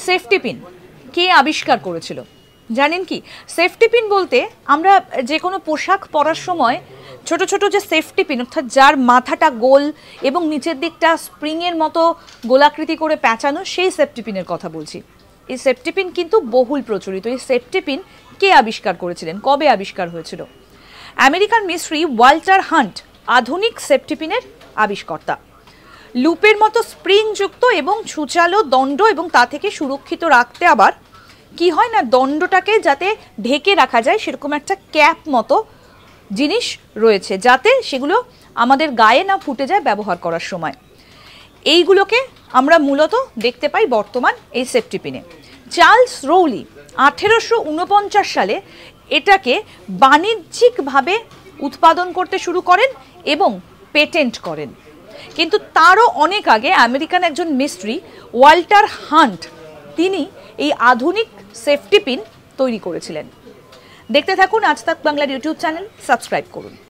Safety pin কে আবিষ্কার করেছিল জানেন কি? সেফটি পিন বলতে আমরা যে কোনো পোশাক পরার সময় ছোট ছোট যে সেফটি পিন, অর্থাৎ যার মাথাটা গোল এবং নিচের দিকটা স্প্রিংয়ের মতো গোলাকৃতি করে প্যাঁচানো, সেই সেফটি পিনের কথা বলছি। এই সেফটি পিন কিন্তু বহুল প্রচলিত। এই সেফটি পিন কে আবিষ্কার করেছিলেন, কবে আবিষ্কার হয়েছিল? আমেরিকান মিস্ত্রি ওয়াল্টার হান্ট আধুনিক সেফটি পিনের আবিষ্কর্তা। লুপের মতো স্প্রিংযুক্ত এবং ছুচালো দণ্ড, এবং তা থেকে সুরক্ষিত রাখতে আবার কি হয় না, দণ্ডটাকে যাতে ঢেকে রাখা যায় সেরকম একটা ক্যাপ মতো জিনিস রয়েছে, যাতে সেগুলো আমাদের গায়ে না ফুটে যায় ব্যবহার করার সময়। এইগুলোকে আমরা মূলত দেখতে পাই বর্তমান এই সেফটি পিনে। চার্লস রৌলি 1849 সালে এটাকে বাণিজ্যিকভাবে উৎপাদন করতে শুরু করেন এবং পেটেন্ট করেন। কিন্তু তারও অনেক আগে আমেরিকান একজন মিস্ত্রি ওয়াল্টার হান্ট তিনি এই আধুনিক সেফটি পিন তৈরি করেছিলেন। দেখতে থাকুন আজ তাক বাংলার ইউটিউব চ্যানেল, সাবস্ক্রাইব করুন।